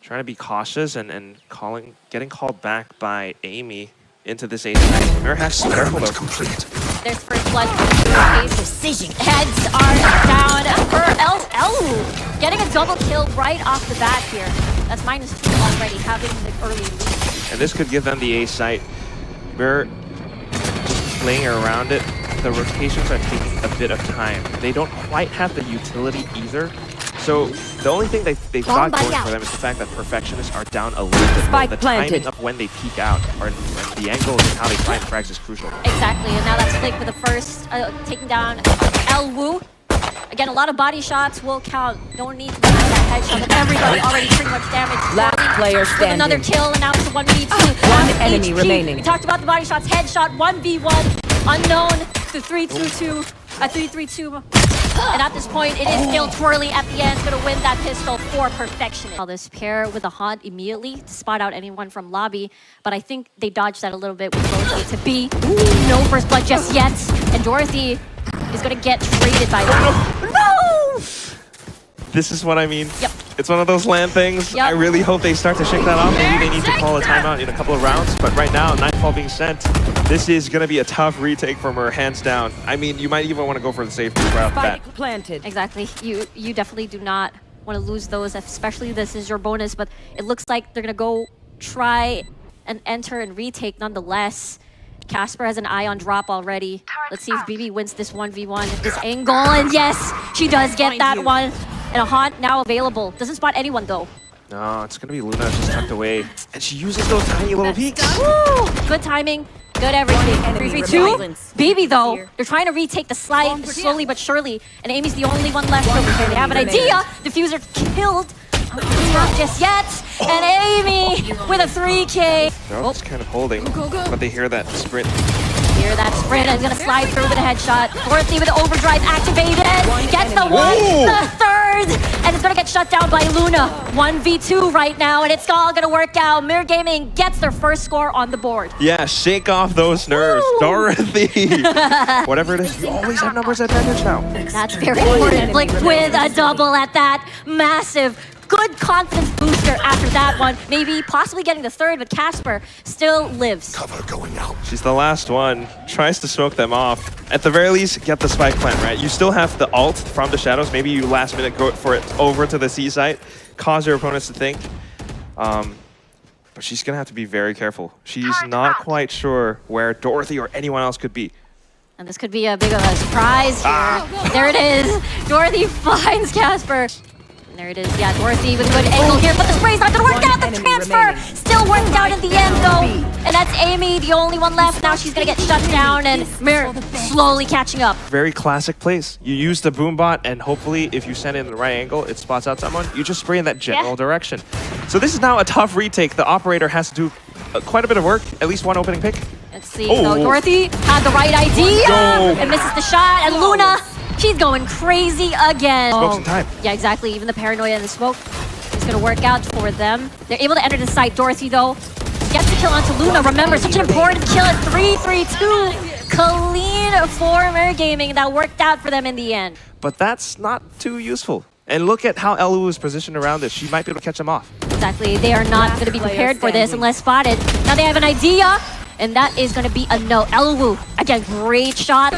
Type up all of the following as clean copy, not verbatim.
trying to be cautious and getting called back by Amy into this A site. Mir has to be careful though. Complete. There's first blood. Precision. Heads are down for Elu. Getting a double kill right off the bat here. That's -2 already, having the early lead. And this could give them the A site. Mir just playing around it. The rotations are taking a bit of time. They don't quite have the utility either. So the only thing they've got going for them is the fact that Purr-fectionists are down a little bit. Spike The planted. timing of when they peek out or the angles and how they find frags is crucial. Exactly, and now that's Flick with the first, taking down Elu. Again, a lot of body shots will count. Don't need to do that headshot, but everybody already pretty much damaged. Last player With standing. another kill, and now it's a 1v2. One enemy remaining. We talked about the body shots. Headshot, 1v1. Unknown to 3-2-2. 3-3-2. And at this point, it is still Twirly at the end, gonna win that pistol for Purr-fectionists. This pair with a haunt immediately to spot out anyone from lobby, but I think they dodged that a little bit with both A to B. No first blood just yet, and Dorothy is gonna get traded by them. No! This is what I mean. Yep. It's one of those land things. Yep. I really hope they start to shake that off. Maybe they need to call a timeout in a couple of rounds. But right now, Nightfall being sent, this is going to be a tough retake from her, hands down. I mean, you might even want to go for the safety right off the bat. Spike planted. Exactly. You definitely do not want to lose those, especially this is your bonus, but it looks like they're gonna go try and enter and retake nonetheless. Casper has an eye on drop already. Let's see if BB wins this 1v1 at this angle, and yes, she does get that one. And a haunt now available. Doesn't spot anyone though. No, it's going to be Luna just tucked away. And she uses those tiny little peeks. Woo! Good timing. Good everything. 3-3-2. BB though, they're trying to retake the slide slowly but surely. And Amy's the only one left over here. They have an idea. Diffuser killed. Not just yet. And Amy with a 3K. They're all just kind of holding, but they hear that sprint. Here, that sprint is gonna slide through with a headshot. Dorothy with the overdrive activated. Gets the one, the third, and it's gonna get shut down by Luna. 1v2 right now, and it's all gonna work out. Mir Gaming gets their first score on the board. Yeah, shake off those nerves. Woo! Dorothy! Whatever it is, you always have numbers advantage now. That's very important. Flick with a double at that. Massive. Good confidence booster after that one. Maybe possibly getting the third, but Casper still lives. Cover going out. She's the last one. Tries to smoke them off. At the very least, get the spike plant, right? You still have the ult from the shadows. Maybe you last minute go for it over to the C site. Cause your opponents to think. But she's going to have to be very careful. She's not quite sure where Dorothy or anyone else could be. And this could be a big of a surprise here. There it is. Dorothy finds Casper. And there it is. Yeah, Dorothy with a good angle here, but the spray's not gonna work out. The transfer still worked out in the end though. And that's Amy, the only one left. Now she's gonna get shut down, and Mir slowly catching up. Very classic plays. You use the boom bot, and hopefully if you send it in the right angle, it spots out someone. You just spray in that general direction. So this is now a tough retake. The operator has to do quite a bit of work, at least one opening pick. Let's see. So Dorothy had the right idea and misses the shot, and Luna, she's going crazy again. Smoke's in time. Yeah, exactly. Even the paranoia and the smoke is going to work out for them. They're able to enter the site. Dorothy, though, gets the kill onto Luna. Remember, such an important kill at 3-3-2. Clean for Mir Gaming. That worked out for them in the end. But that's not too useful. And look at how Elu is positioned around this. She might be able to catch them off. Exactly. They are not going to be prepared for this unless spotted. Now they have an idea, and that is going to be a no. Elu, again, great shot.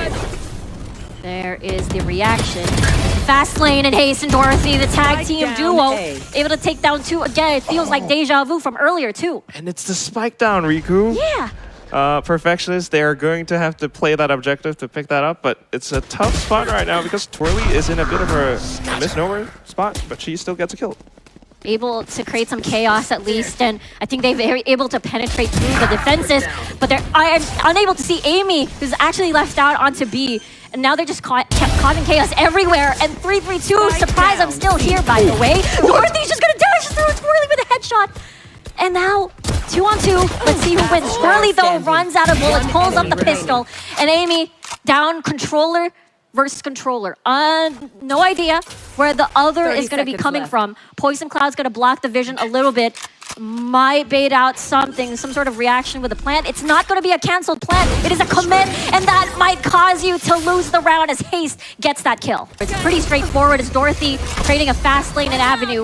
There is the reaction. Fast lane and Haste and Dorothy, the tag team duo, able to take down two. Again, it feels like deja vu from earlier, too. And it's the spike down, Riku. Yeah. Purr-fectionists, they are going to have to play that objective to pick that up, but it's a tough spot right now because Twirly is in a bit of a misnomer spot, but she still gets a kill. Able to create some chaos at least, and I think they're very able to penetrate through the defenses, but they're unable to see Amy, who's actually left out onto B. And now they're just kept causing chaos everywhere. And 3-3-2, surprise, I'm still here, by the way. Dorothy's just gonna dash through Twirly with a headshot. And now, 2-on-2, let's see who wins. Twirly, though, runs out of bullets, pulls up the pistol. And Amy, down controller versus controller. No idea where the other is gonna be coming from. Poison Cloud's gonna block the vision a little bit. might bait out something, some sort of reaction with a plant. It's not going to be a canceled plant. It is a commit, and that might cause you to lose the round as Haste gets that kill. It's pretty straightforward as Dorothy creating a fast lane and avenue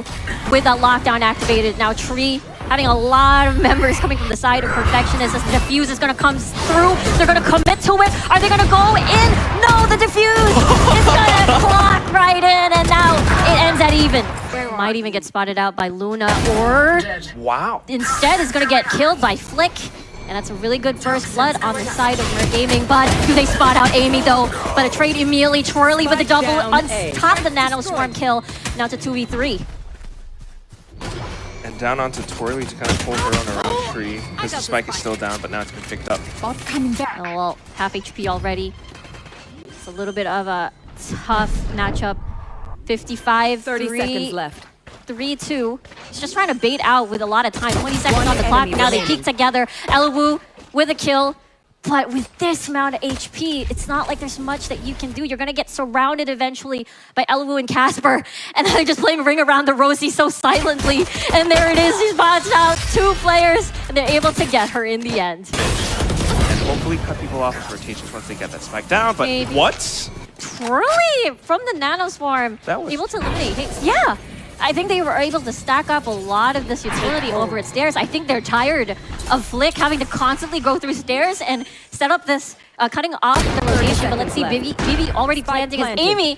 with that lockdown activated. Now Tree having a lot of members coming from the side of Purr-fectionists as the defuse is going to come through. They're going to commit to it. Are they going to go in? No, the defuse is going to clock right in, and now it ends at even. Might even get spotted out by Luna, or Wow. instead is going to get killed by Flick. And that's a really good first blood on the side of Mer Gaming. But do they spot out Amy though? But a trade immediately. Twirly with a double on top of the Nano Swarm kill. Now to 2v3. And down onto Twirly to kind of pull her on her own tree because the spike is still down, but now it's been picked up. Coming back. Oh, well, half HP already. It's a little bit of a tough matchup. 55, 30 seconds left. 3-2. He's just trying to bait out with a lot of time. 20 seconds on the clock. Now they peek together. Elowu with a kill. But with this amount of HP, it's not like there's much that you can do. You're going to get surrounded eventually by Elowu and Casper. And they're just playing Ring Around the Rosie so silently. And there it is. He spots out 2 players. And they're able to get her in the end. And hopefully cut people off with rotations once they get that spike down. But Maybe. what? Twirly from the Nano Swarm. That was- able to eliminate Haste. Yeah. I think they were able to stack up a lot of this utility over at stairs. I think they're tired of Flick having to constantly go through stairs and set up this cutting off the rotation. But let's see, Bibi already planting as Amy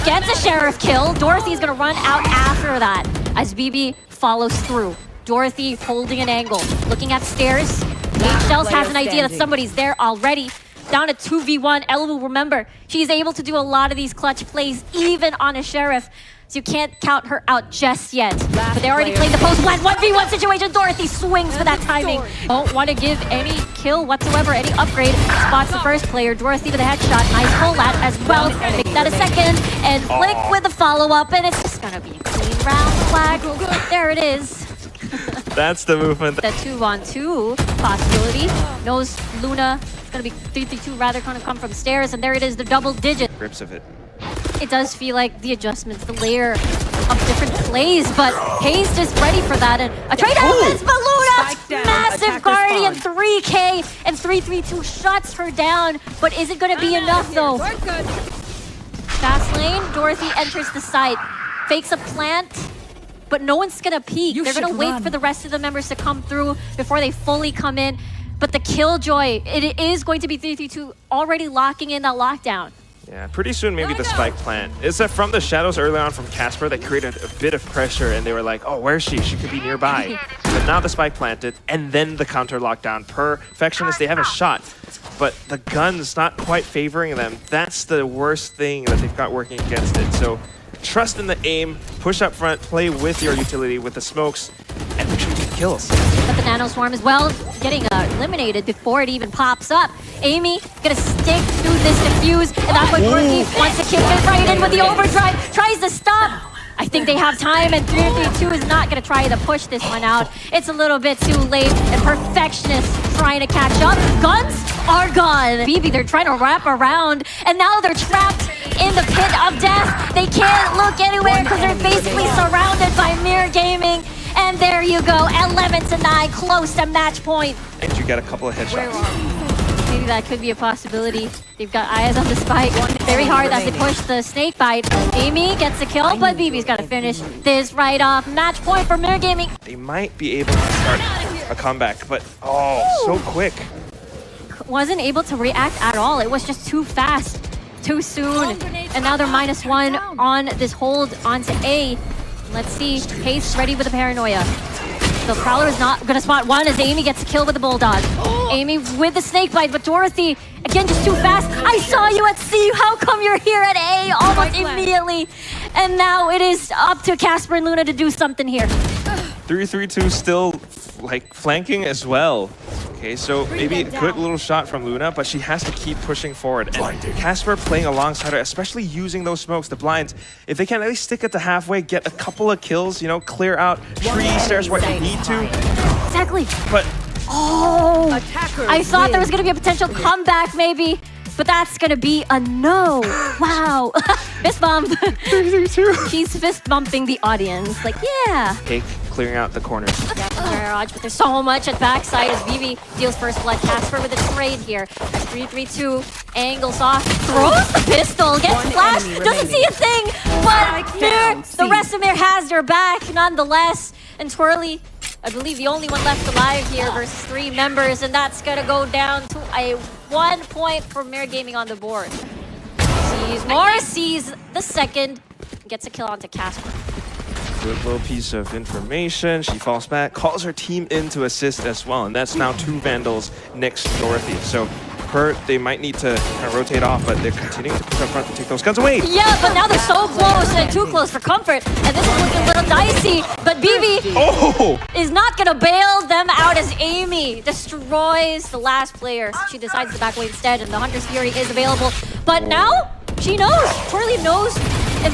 gets a Sheriff kill. Dorothy's gonna run out after that as Bibi follows through. Dorothy holding an angle, looking at stairs. Shells has an idea that somebody's there already. Down to 2v1. Elowu, remember, she's able to do a lot of these clutch plays even on a Sheriff. So you can't count her out just yet. But they already played the post-plant 1v1 situation. Dorothy swings for that timing. Don't want to give any kill whatsoever, any upgrade. Spots the first player. Dorothy with a headshot. Nice pull that as well. Make that a second. And Flick with a follow-up. And it's just going to be a clean round flag. There it is. That's the movement. The 2-on-2 possibility. Knows Luna is going to be 3-3-2 rather going to come from stairs. And there it is, the double digit. Grips of it. It does feel like the adjustments, the layer of different plays, but Haste is ready for that. And a trade out is Luna! Massive Guardian, 3K, and 3-3-2 shuts her down. But is it going to be enough, though? Fast lane, Dorothy enters the site, fakes a plant, but no one's going to peek. They're going to wait for the rest of the members to come through before they fully come in. But the Killjoy, it is going to be 3-3-2, already locking in that lockdown. Yeah, pretty soon maybe the spike plant. Is that from the shadows early on from Casper that created a bit of pressure and they were like, oh, where's she? She could be nearby. But now the spike planted and then the counter lockdown. Purr-fectionists, they have a shot, but the gun's not quite favoring them. That's the worst thing that they've got working against it. So trust in the aim, push up front, play with your utility, with the smokes, and make sure you get kills. But the Nano Swarm as well, getting eliminated before it even pops up. Amy gonna stick through this defuse, and that's what Dorothy wants to kick it right in with the overdrive. Tries to stop. I think they have time, and 3-3-2 is not gonna try to push this one out. It's a little bit too late, and Purr-fectionists trying to catch up. Guns are gone. Bibi, they're trying to wrap around, and now they're trapped in the pit of death. They can't look anywhere because they're basically surrounded by Mer Gaming. And there you go, 11-9, close to match point. And you got a couple of headshots. Maybe that could be a possibility. They've got eyes on the spike. Very hard as they push the snake bite. Amy gets a kill, but Bibi's got to finish this right off. Match point for Mer Gaming. They might be able to start a comeback, but so quick. Wasn't able to react at all. It was just too fast, too soon. And now they're -1 on this hold onto A. Let's see, Haste ready with the paranoia. The Prowler is not gonna spot one as Amy gets a kill with the Bulldog. Amy with the snake bite, but Dorothy, again, just too fast. I saw you at C, how come you're here at A almost immediately? And now it is up to Casper and Luna to do something here. 3-3-2 still like flanking as well. Okay, so maybe a good little shot from Luna, but she has to keep pushing forward. And Casper playing alongside her, especially using those smokes, the blinds. If they can at least stick it to halfway, get a couple of kills, you know, clear out tree stairs where you need to. Exactly. But I thought there was gonna be a potential comeback maybe, but that's gonna be a no. Wow. Fist bump. 3-3-2. She's fist bumping the audience. Like, yeah. Take clearing out the corners. Yeah, Garage, but there's so much at backside as BB deals first blood. Casper with a trade here. 3-3-2, angles off, throws the pistol, gets flashed, doesn't see a thing, but Mir, the rest of Mir has their back nonetheless. And Twirly, I believe the only one left alive here versus 3 members, and that's gonna go down to a 1 point for Mir Gaming on the board. Sees more, sees the second, gets a kill onto Casper. Good little piece of information. She falls back, calls her team in to assist as well, and that's now 2 Vandals next to Dorothy. So Purr, they might need to kind of rotate off, but they're continuing to push up front and take those guns away. Yeah, but now they're so close and too close for comfort, and this is looking a little dicey, but BB is not gonna bail them out as Amy destroys the last player. She decides to back away instead, and the Hunter's Fury is available. But now, she knows, Twirly knows,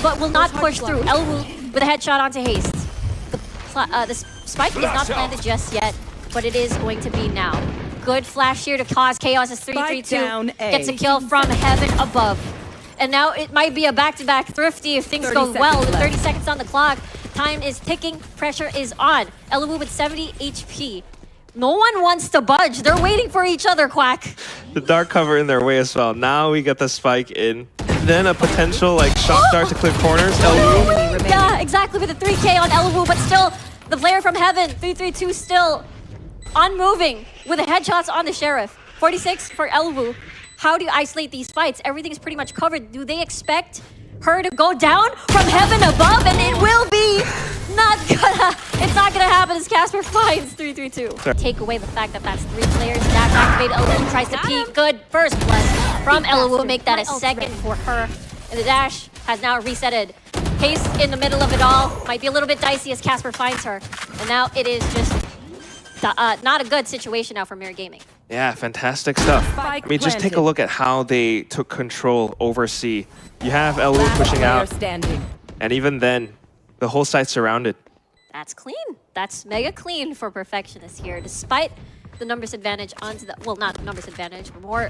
but will not push through. Elwu with a headshot onto Haste. The spike is not planted just yet, but it is going to be now. Good flash here to cause chaos as 3-3-2 gets a kill from heaven above. And now it might be a back-to-back Thrifty if things go well. With 30 seconds on the clock, time is ticking, pressure is on. Eluwu with 70 HP. No one wants to budge. They're waiting for each other, Quack. The dark cover in their way as well. Now we get the spike in. Then a potential like shock dart to clear corners. Eluwu. Yeah, exactly, with a 3K on Eluwu, but still, the player from heaven, 3-3-2 still unmoving with the headshots on the Sheriff. 46 for Eluwu. How do you isolate these fights? Everything is pretty much covered. Do they expect her to go down from heaven above? And it will be it's not gonna happen as Casper finds 3-3-2. Take away the fact that that's 3 players. Dash activate, Eluwu tries to peek. Good first blood from Eluwu. Make that a second for her. And the dash has now resetted. Haste in the middle of it all. Might be a little bit dicey as Casper finds her. And now it is just not a good situation now for Mir Gaming. Yeah, fantastic stuff. I mean, just take a look at how they took control over C. You have Eluwu pushing out, and even then, the whole site's surrounded. That's clean. That's mega clean for Purr-fectionists here, despite the numbers advantage onto the, well, not numbers advantage, but more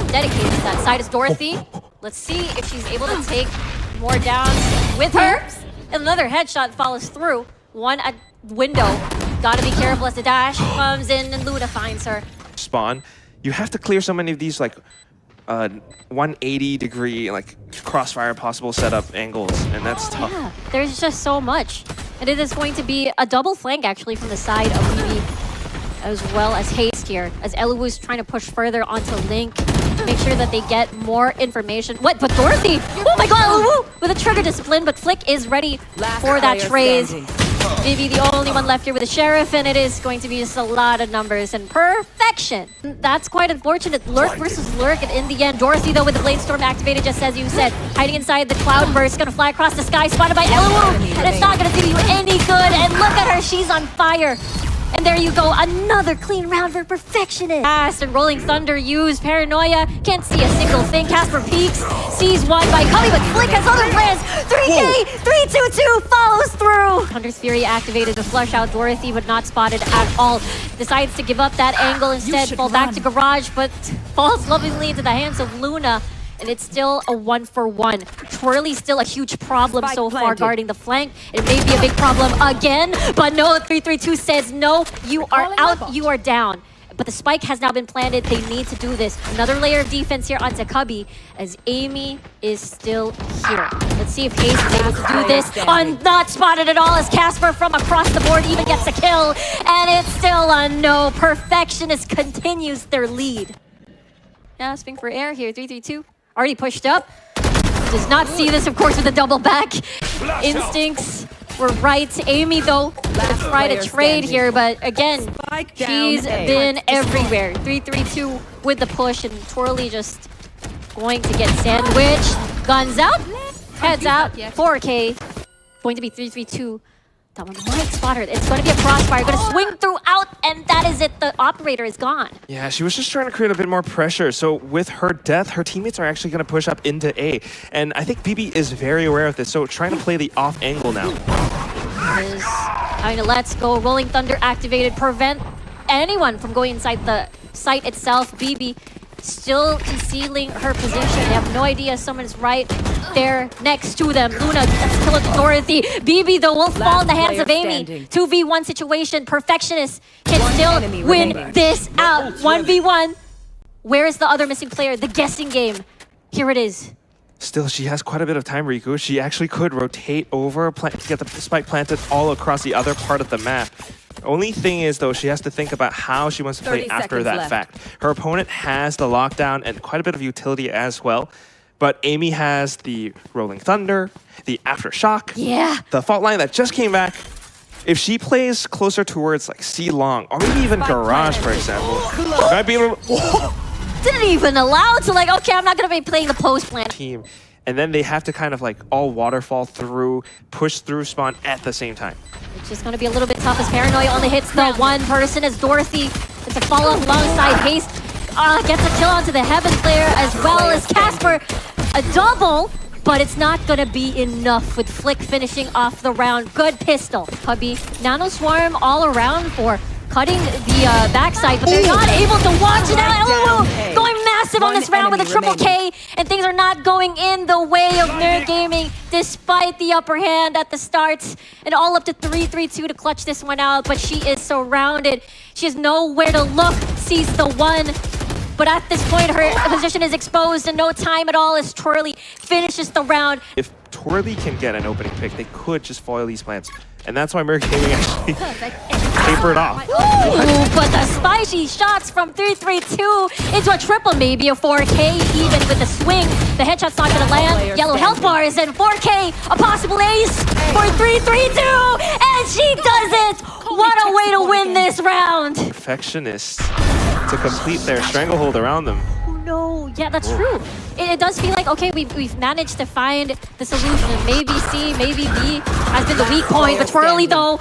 dedicated to that side is Dorothy. Let's see if she's able to take more down with her. Another headshot follows through. One at window. Gotta be careful as the dash comes in and Luna finds her. Spawn, you have to clear so many of these like 180 degree like crossfire possible setup angles, and that's tough. Yeah, there's just so much. And it is going to be a double flank actually from the side of BB as well as Haste here, as Eluwu's trying to push further onto Link to make sure that they get more information. What? But Dorothy! Oh my god, Eluwu with a trigger discipline, but Flick is ready for that trade. Maybe the only one left here with the Sheriff, and it is going to be just a lot of numbers and perfection. That's quite unfortunate. Lurk versus Lurk, and in the end, Dorothy, though, with the Blade Storm activated, just as you said, hiding inside the Cloud Burst, gonna fly across the sky, spotted by Eluwu, and it's not gonna do you any good, and look at her, she's on fire. And there you go, another clean round for Purr-fectionists. Fast and Rolling Thunder used, Paranoia, can't see a single thing. Casper peeks, sees one by Cubby, but Flick has other plans. 3K, 3-2-2 follows through. Hunter's Fury activated to flush out Dorothy, but not spotted at all. Decides to give up that angle instead, fall back to Garage, but falls lovingly into the hands of Luna. And it's still a 1-for-1. Twirly's still a huge problem so far guarding the flank. It may be a big problem again, but no, 3-3-2 says no, you are out, you are down. But the spike has now been planted, they need to do this. Another layer of defense here onto Cubby, as Amy is still here. Let's see if Haste is able to do this. Not spotted at all, as Casper from across the board even gets a kill. And it's still a no. Purr-fectionists continues their lead. Gasping for air here, 3-3-2. Already pushed up. Does not see this, of course, with a double back. Instincts were right. Amy, though, gonna try to trade here, but again, she's been everywhere. 3-3-2 with the push, and Twirly just going to get sandwiched. Guns out, heads out, 4K. Going to be 3-3-2. That one might spot her. It's going to be a crossfire. Going to swing throughout, and that is it. The operator is gone. Yeah, she was just trying to create a bit more pressure. So with her death, her teammates are actually going to push up into A. And I think BB is very aware of this, so trying to play the off angle now. Is trying to let's go. Rolling Thunder activated. Prevent anyone from going inside the site itself. BB still concealing her position. They have no idea someone's right there next to them. Luna gets killed with Dorothy. BB, though, will fall in the hands of Amy. 2v1 situation. Purr-fectionists can still win this out. 1v1. Where is the other missing player? The guessing game. Here it is. Still, she has quite a bit of time, Riku. She actually could rotate over, get the spike planted all across the other part of the map. Only thing is, though, she has to think about how she wants to play after that fact. Her opponent has the lockdown and quite a bit of utility as well. But Amy has the Rolling Thunder, the Aftershock, the fault line that just came back. If she plays closer towards like C long, or maybe even Garage, for example, might be able to... Didn't even allow to like, okay, I'm not going to be playing the post plan. Team. And then they have to kind of like all waterfall through, push through spawn at the same time. It's just going to be a little bit tough as Paranoia only hits the one person as Dorothy. It's a follow-up alongside Haste. Gets a kill onto the Heaven player as well as Casper. A double, but it's not going to be enough with Flick finishing off the round. Good pistol. Hubby, Nano Swarm all around for cutting the backside, but they're not able to watch it out. Elu going massive on this round with a triple K, and things are not going in the way of Nerd Gaming despite the upper hand at the start. And all up to 3-3-2 to clutch this one out, but she is surrounded. She has nowhere to look, sees the one. But at this point, her position is exposed and no time at all as Twirly finishes the round. If Twirly can get an opening pick, they could just foil these plants. And that's why Merc Gaming actually tapered off. Ooh, but the spicy shots from 3-3-2 into a triple, maybe a 4K even with the swing. The headshot's not gonna land. Yellow health bars and 4K, a possible ace for 3-3-2, and she does it! What a way to win this round! Purr-fectionists to complete their stranglehold around them. No, yeah, that's true. It does feel like, okay, we've managed to find the solution. Maybe C, maybe B has been the weak point, but Twirly, though,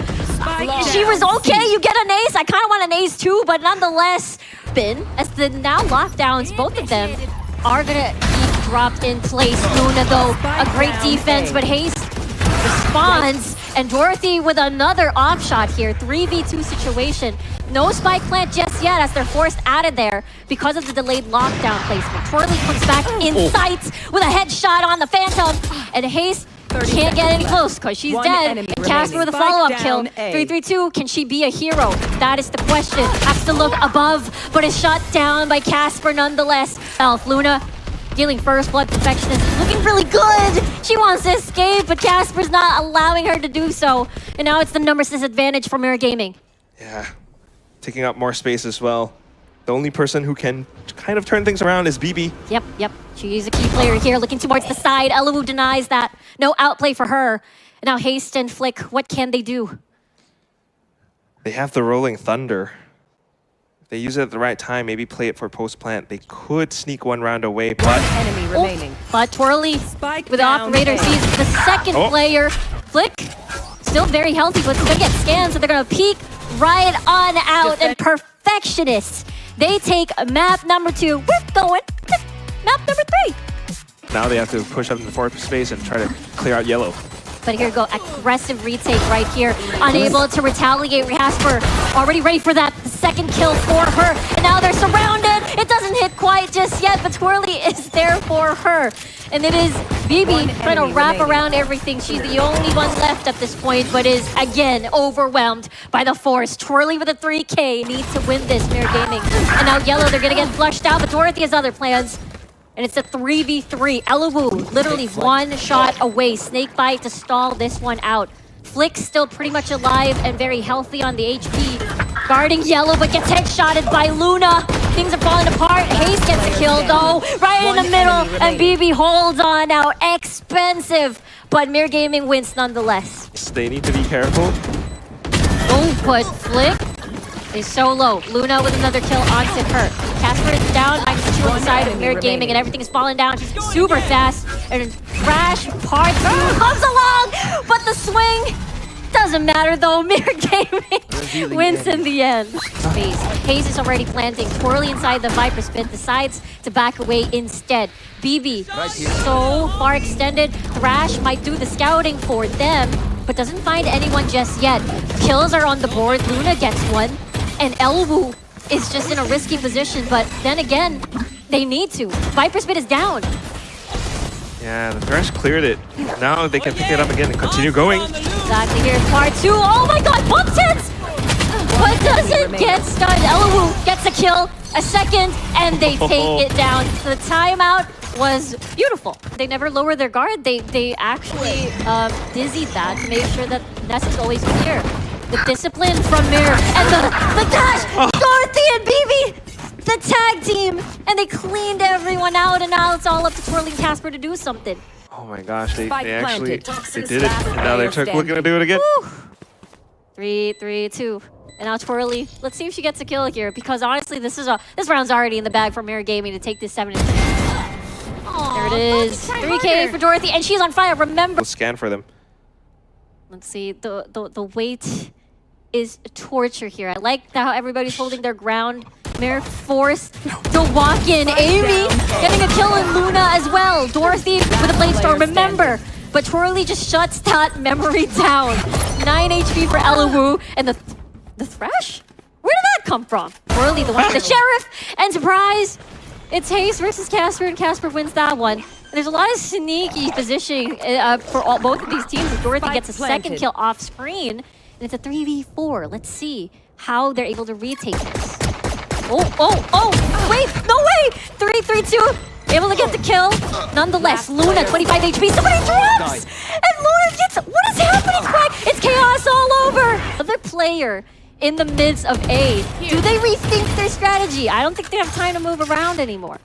she was okay. You get an ace. I kind of want an ace, too, but nonetheless, as the now lockdowns, both of them are going to be dropped in place. Luna, though, a great defense, but Haste responds, and Dorothy with another off shot here. 3v2 situation. No spike plant just yet as they're forced out of there because of the delayed lockdown placement. Twirly comes back in sight with a headshot on the Phantom, and Haste can't get any close because she's dead. And Casper with a follow-up kill. 3-3-2, can she be a hero? That is the question. Has to look above, but is shot down by Casper nonetheless. Elf, Luna dealing first blood. Purr-fectionists looking really good. She wants to escape, but Casper's not allowing her to do so. And now it's the numbers disadvantage for Mirror Gaming. Yeah. Taking up more space as well. The only person who can kind of turn things around is BB. Yep. She's a key player here, looking towards the side. Eluwu denies that. No outplay for her. And now Haste and Flick, what can they do? They have the Rolling Thunder. If they use it at the right time, maybe play it for post-plant. They could sneak one round away, but... enemy remaining. But Twirly, with the operator, sees the second player. Flick, still very healthy, but it's going to get scanned, so they're going to peek right on out. And Purr-fectionists, they take map number 2. We're going to map number 3. Now they have to push up into the forward space and try to clear out yellow. But here we go, aggressive retake right here. Unable to retaliate. Casper already ready for that second kill for her. And now they're surrounded. It doesn't hit quite just yet, but Twirly is there for her. And it is BB trying to wrap around everything. She's the only one left at this point, but is again overwhelmed by the force. Twirly with a 3K needs to win this, Mirror Gaming. And now Yellow, they're gonna get flushed out, but Dorothy has other plans. And it's a 3v3. Eluwu literally one shot away. Snakebite to stall this one out. Flick still pretty much alive and very healthy on the HP. Guarding Yellow, but gets headshotted by Luna. Things are falling apart. Haste gets a kill though, right in the middle. And BB holds on now. Expensive, but Mirror Gaming wins nonetheless. They need to be careful. Oh, but Flick is so low. Luna with another kill onto her. Casper is down, -2 on the side of Mirror Gaming, and everything is falling down super fast. And Crash Part 2 comes along, but the swing doesn't matter though. Mirror Gaming wins in the end. Haze is already planting. Twirly inside the Viper Spin decides to back away instead. BB so far extended. Thrash might do the scouting for them, but doesn't find anyone just yet. Kills are on the board. Luna gets one. And Eluwu is just in a risky position, but then again, They need to. Viper speed is down. Yeah, the Thresh cleared it. Now they can pick it up again and continue going. Exactly, here's part 2. Oh my god, bump sense! But doesn't get stunned. Elowu gets a kill, a second, and they take it down. The timeout was beautiful. They never lower their guard. They actually dizzied that to make sure that Ness is always here. The discipline from Mirror and the dash! Dorothy and BB! The tag team! And they cleaned everyone out, and now it's all up to Twirling Casper to do something. Oh my gosh, they Spike actually planted. they did it. And now they're looking to do it again. Woo. 3, 2. And now Twirly. Let's see if she gets a kill here, because honestly, this round's already in the bag for Mirror Gaming to take this 7-3. There it is. 3K for Dorothy, and she's on fire. Remember. We'll scan for them. Let's see. The wait is torture here. I like how everybody's holding their ground. Mirror forced to walk in. Amy getting a kill in Luna as well. Dorothy with a blade storm. Remember. But Twirly just shuts that memory down. 9 HP for Elowu, and the Thresh? Where did that come from? Twirly, the one with the Sheriff, and surprise, it's Haste versus Casper, and Casper wins that one. And there's a lot of sneaky positioning for both of these teams. As Dorothy gets a second kill off screen, and it's a 3v4. Let's see how they're able to retake this. Oh, wait, no way! 3-3-2, able to get the kill. Nonetheless, Luna, 25 HP, somebody drops! And Luna gets, what is happening, Craig? It's chaos all over! Other player in the midst of A, do they rethink their strategy? I don't think they have time to move around anymore.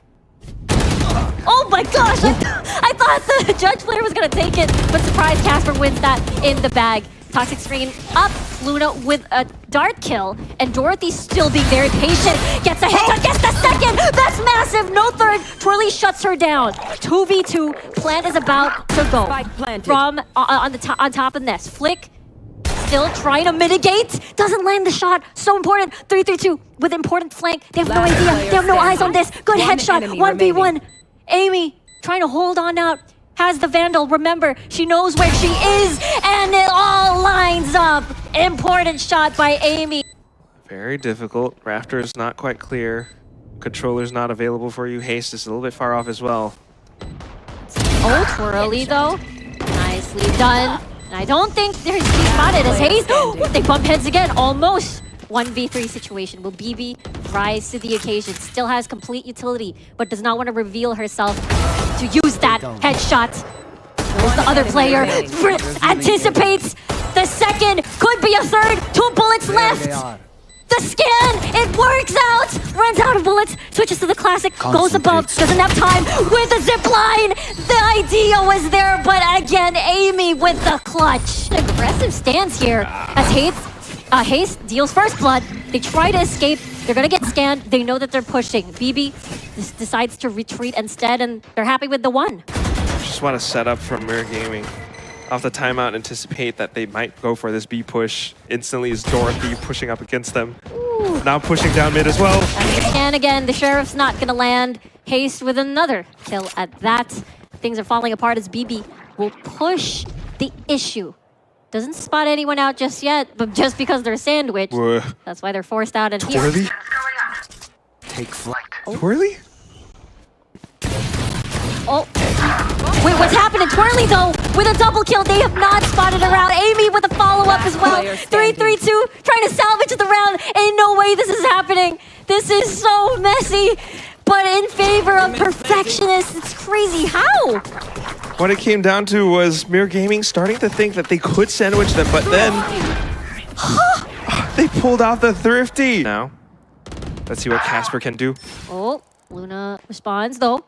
Oh my gosh, I thought the judge player was gonna take it, but surprise, Casper wins that in the bag. Toxic screen up, Luna with a dart kill, and Dorothy still being very patient. Gets a headshot, gets the second! That's massive, no third! Twirly shuts her down. 2v2, Plant is about to go. From on top of Ness. Flick, still trying to mitigate. Doesn't land the shot, so important. 3-3-2 with important flank. They have no idea, they have no eyes on this. Good headshot, 1v1. Amy trying to hold on out. Has the Vandal. Remember, she knows where she is, and it all lines up. Important shot by Amy. Very difficult. Rafter's not quite clear. Controller's not available for you. Haste is a little bit far off as well. Oh, Twirly though. Nicely done. And I don't think they're spotted as Haste. They bump heads again, almost. 1v3 situation. Will BB rise to the occasion? Still has complete utility, but does not want to reveal herself to use that headshot. There's the other player. Anticipates the second. Could be a third. 2 bullets left. The scan, it works out. Runs out of bullets. Switches to the classic. Goes above. Doesn't have time with the zip line. The idea was there, but again, Amy with the clutch. Aggressive stance here as Haste deals first blood. They try to escape. They're gonna get scanned. They know that they're pushing. BB decides to retreat instead, and they're happy with the one. Just want to set up from Mirror Gaming. Off the timeout, anticipate that they might go for this B push. Instantly is Dorothy pushing up against them. Ooh. Now pushing down mid as well. And the scan again. The Sheriff's not gonna land. Haste with another kill at that. Things are falling apart as BB will push the issue. Doesn't spot anyone out just yet, but just because they're sandwiched, that's why they're forced out. And Twirly? Take flight. Twirly? Oh. Wait, what's happening? Twirly, though, with a double kill. They have not spotted around. Amy with a follow-up as well. 3-3-2, trying to salvage the round. Ain't no way this is happening. This is so messy, but in favor of Purr-fectionists. It's crazy. How? What it came down to was Mirror Gaming starting to think that they could sandwich them, but then they pulled out the Thrifty. Now, let's see what Casper can do. Oh, Luna responds, though.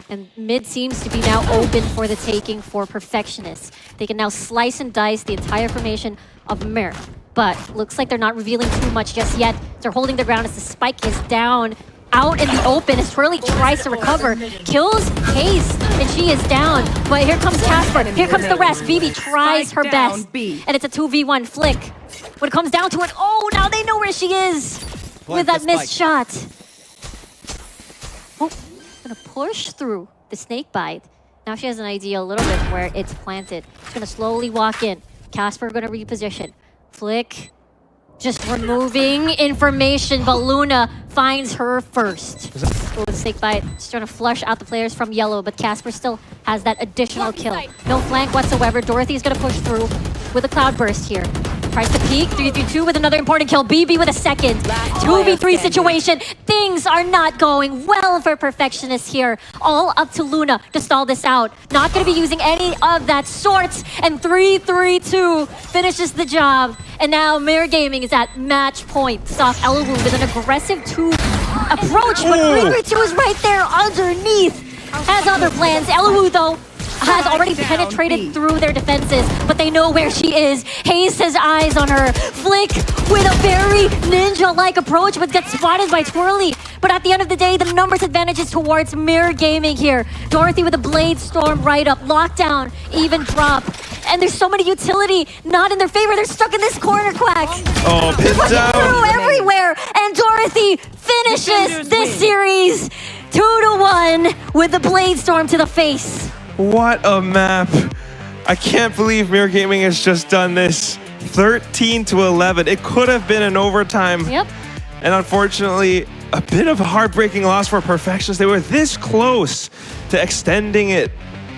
And mid seems to be now open for the taking for Purr-fectionists. They can now slice and dice the entire formation of Mirror. But looks like they're not revealing too much just yet. They're holding their ground as the spike is down. Out in the open as Twirly tries to recover. Kills Haste, and she is down. But here comes Casper. Here comes the rest. BB tries her best. And it's a 2v1 Flick. When it comes down to it, oh, now they know where she is. With that missed shot. Oh, gonna push through the snake bite. Now she has an idea a little bit where it's planted. She's gonna slowly walk in. Casper gonna reposition. Flick. Just removing information, but Luna finds her first. Oh, the snake bite. Just trying to flush out the players from yellow, but Casper still has that additional kill. No flank whatsoever. Dorothy's gonna push through with a cloud burst here. Tries to peek. 3-3-2 with another important kill. BB with a second. 2v3 situation. Things are not going well for Purr-fectionists here. All up to Luna to stall this out. Not gonna be using any of that sorts. And 3-3-2 finishes the job. And now Mirror Gaming is at match point. Soft Elowu with an aggressive 2 approach, but 3-3-2 is right there underneath. Has other plans. Elowu, though, has already penetrated through their defenses, but they know where she is. Hayes has eyes on her. Flick with a very ninja-like approach, but gets spotted by Twirly. But at the end of the day, the numbers advantage is towards Mirror Gaming here. Dorothy with a Blade Storm right up, lockdown, even drop. And there's so many utility not in their favor. They're stuck in this corner, Quack. Oh, pinned down. Through everywhere, and Dorothy finishes this series 2-1 with the Blade Storm to the face. What a map. I can't believe Mirror Gaming has just done this. 13-11. It could have been an overtime. Yep. And unfortunately, a bit of a heartbreaking loss for Purr-fectionists. They were this close to extending it.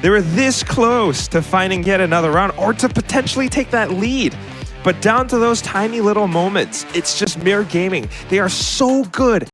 They were this close to finding yet another round or to potentially take that lead. But down to those tiny little moments, it's just Mirror Gaming. They are so good